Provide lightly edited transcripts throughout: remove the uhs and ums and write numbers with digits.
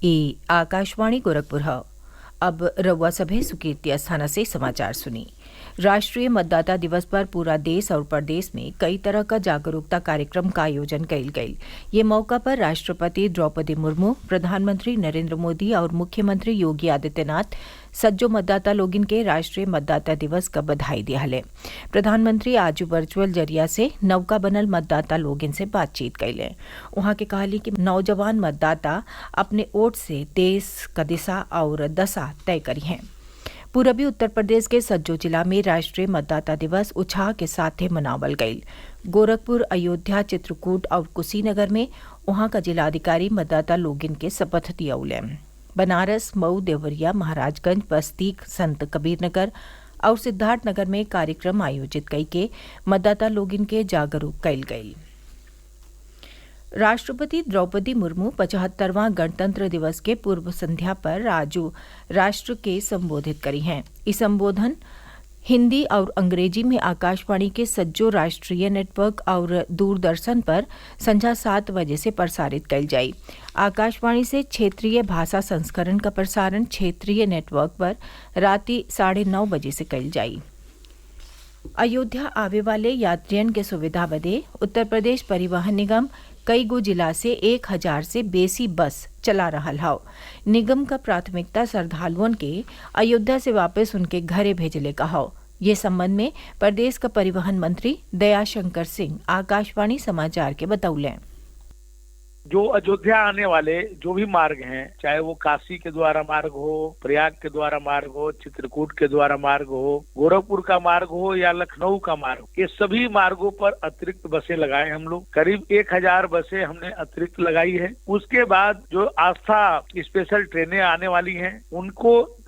ये आकाशवाणी गोरखपुर है। अब रउआ सभे सुकीर्ति अस्थाना से समाचार सुनी। राष्ट्रीय मतदाता दिवस पर पूरा देश और प्रदेश में कई तरह का जागरूकता कार्यक्रम का आयोजन कइल गयी। ये मौका पर राष्ट्रपति द्रौपदी मुर्मू, प्रधानमंत्री नरेंद्र मोदी और मुख्यमंत्री योगी आदित्यनाथ सज्जो मतदाता लोगिन के राष्ट्रीय मतदाता दिवस का बधाई दिया है। प्रधानमंत्री आज वर्चुअल जरिया से नौका बनल मतदाता लोगिन से बातचीत कैले। वहां के कहली कि नौजवान मतदाता अपने वोट से देश का दिशा और दशा तय करी हैं। पूर्वी उत्तर प्रदेश के सज्जो जिला में राष्ट्रीय मतदाता दिवस उत्साह के साथ मनावल गयी। गोरखपुर, अयोध्या, चित्रकूट और कुशीनगर में वहां का जिलाधिकारी मतदाता लोगिन के शपथ दियौले। बनारस, मऊ, देवरिया, महाराजगंज, बस्ती, संत कबीरनगर और सिद्धार्थनगर में कार्यक्रम आयोजित कई के मतदाता लोगिन के जागरूक कैल गयी। राष्ट्रपति द्रौपदी मुर्मू 75वां गणतंत्र दिवस के पूर्व संध्या पर आज राष्ट्र के संबोधित करी हैं। इस संबोधन हिंदी और अंग्रेजी में आकाशवाणी के सज्जो राष्ट्रीय नेटवर्क और दूरदर्शन पर संध्या 7 बजे से प्रसारित कल जाई। आकाशवाणी से क्षेत्रीय भाषा संस्करण का प्रसारण क्षेत्रीय नेटवर्क पर राति 9:30 बजे से कल जाई। अयोध्या आवे वाले यात्रियन के सुविधा बदे उत्तर प्रदेश परिवहन निगम कई गो जिला से 1000 से बेसी बस चला रहा है। निगम का प्राथमिकता श्रद्धालुओं के अयोध्या से वापस उनके घरे भेजले का है। ये संबंध में प्रदेश का परिवहन मंत्री दयाशंकर सिंह आकाशवाणी समाचार के बतौले। जो अयोध्या आने वाले जो भी मार्ग हैं, चाहे वो काशी के द्वारा मार्ग हो, प्रयाग के द्वारा मार्ग हो, चित्रकूट के द्वारा मार्ग हो, गोरखपुर का मार्ग हो या लखनऊ का मार्ग हो, ये सभी मार्गों पर अतिरिक्त बसें लगाए हम लोग। करीब 1000 बसें हमने अतिरिक्त लगाई है। उसके बाद जो आस्था स्पेशल ट्रेनें आने वाली हैं,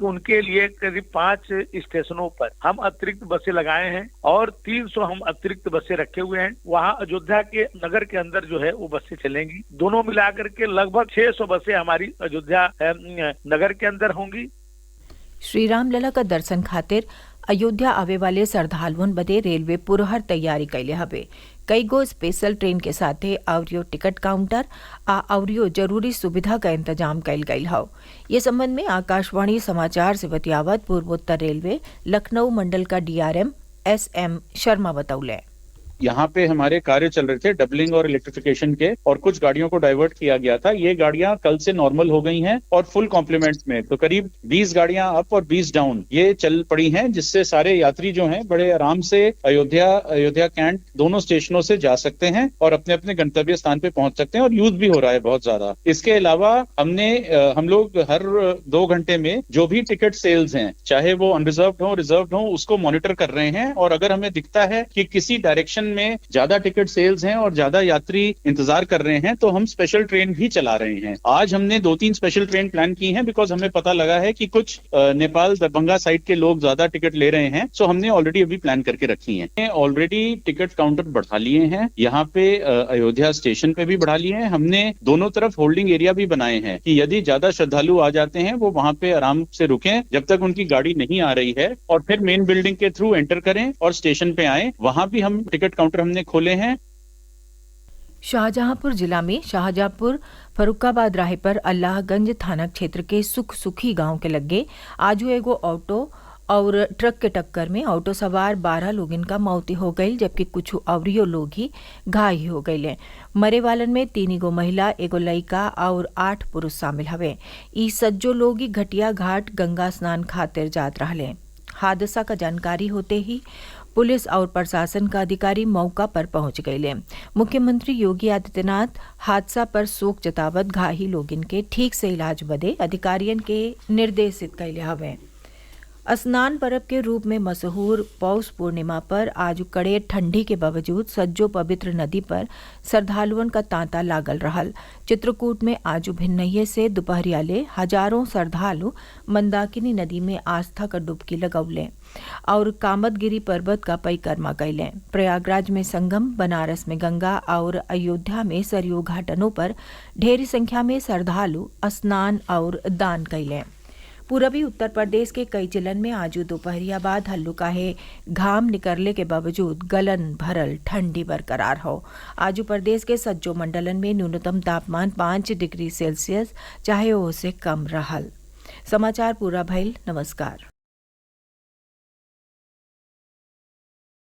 उनके लिए करीब 5 स्टेशनों पर हम अतिरिक्त बसें लगाए हैं और 300 हम अतिरिक्त बसें रखे हुए हैं। वहाँ अयोध्या के नगर के अंदर जो है वो बसें चलेंगी। दोनों मिलाकर के लगभग 600 बसें हमारी अयोध्या नगर के अंदर होंगी। श्री राम लला का दर्शन खातिर अयोध्या आवे वाले श्रद्धालुओं बदे रेलवे पुरहर तैयारी कैले हवे। कई गो स्पेशल ट्रेन के साथे आवरियो टिकट काउंटर आवरियो जरूरी सुविधा का इंतजाम कैल गयल हौ। ये संबंध में आकाशवाणी समाचार से बतियावत पूर्वोत्तर रेलवे लखनऊ मंडल का DRM SM शर्मा बतौले। यहाँ पे हमारे कार्य चल रहे थे डबलिंग और इलेक्ट्रिफिकेशन के, और कुछ गाड़ियों को डाइवर्ट किया गया था। ये गाड़ियां कल से नॉर्मल हो गई हैं और फुल कॉम्प्लीमेंट में तो करीब 20 गाड़ियां अप और 20 डाउन ये चल पड़ी हैं, जिससे सारे यात्री जो हैं बड़े आराम से अयोध्या कैंट दोनों स्टेशनों से जा सकते हैं और अपने अपने गंतव्य स्थान पे पहुंच सकते हैं और यूज भी हो रहा है बहुत ज्यादा। इसके अलावा हम लोग हर 2 घंटे में जो भी टिकट सेल्स हैं, चाहे वो अनरिजर्व्ड हो रिजर्व्ड हो, उसको मॉनिटर कर रहे हैं। और अगर हमें दिखता है कि किसी डायरेक्शन में ज्यादा टिकट सेल्स हैं और ज्यादा यात्री इंतजार कर रहे हैं तो हम स्पेशल ट्रेन भी चला रहे हैं। आज हमने 2-3 स्पेशल ट्रेन प्लान की हैं बिकॉज हमें पता लगा है कि कुछ नेपाल दरभंगा साइड के लोग ज्यादा टिकट ले रहे हैं, सो हमने ऑलरेडी अभी प्लान करके रखी हैं। ऑलरेडी टिकट काउंटर बढ़ा लिए हैं, यहाँ पे अयोध्या स्टेशन पे भी बढ़ा लिए हैं। हमने दोनों तरफ होल्डिंग एरिया भी बनाए हैं कि यदि ज्यादा श्रद्धालु आ जाते हैं वो वहां पे आराम से रुकें जब तक उनकी गाड़ी नहीं आ रही है, और फिर मेन बिल्डिंग के थ्रू एंटर करें और स्टेशन पे आए। वहां भी हम टिकट काउंटर हमने खोले हैं। शाहजहांपुर जिला में शाहजहांपुर फरुखाबाद राह पर अल्लाहगंज थाना क्षेत्र के सुखी गांव के लगे आजू एगो ऑटो और ट्रक के टक्कर में ऑटो सवार 12 लोगन का मौत हो गई, जबकि कुछ अवरियो लोग ही घायल हो गए। मरे वालन में 3 गो महिला, एगो लड़का और 8 पुरुष शामिल हवे। ई सज्जो लोग ही घटिया घाट गंगा स्नान खातिर जात रहले। हादसा का जानकारी होते ही पुलिस और प्रशासन का अधिकारी मौका पर पहुंच गए। मुख्यमंत्री योगी आदित्यनाथ हादसा पर शोक जतावत घायल लोगन के ठीक से इलाज बदे अधिकारियों के निर्देशित कैले हवे। स्नान पर्व के रूप में मशहूर पौष पूर्णिमा पर आज कड़े ठंडी के बावजूद सज्जो पवित्र नदी पर श्रद्धालुओं का तांता लागल रहल। चित्रकूट में आज भिन्नये से दोपहरियाले हजारों श्रद्धालु मंदाकिनी नदी में आस्था का डुबकी लगौले और कामदगिरी पर्वत का परिक्रमा कैले। प्रयागराज में संगम, बनारस में गंगा और अयोध्या में सरयू घाटनों पर ढेरी संख्या में श्रद्धालु स्नान और दान कैले। पूरबी उत्तर प्रदेश के कई जिलन में आज दोपहरिया बाद हल्लुकाहे घाम निकलने के बावजूद गलन भरल ठंडी बरकरार हो। आज प्रदेश के सज्जो मंडलन में न्यूनतम तापमान 5 डिग्री सेल्सियस चाहे ओ से कम रहल। समाचार पूरा भइल। नमस्कार।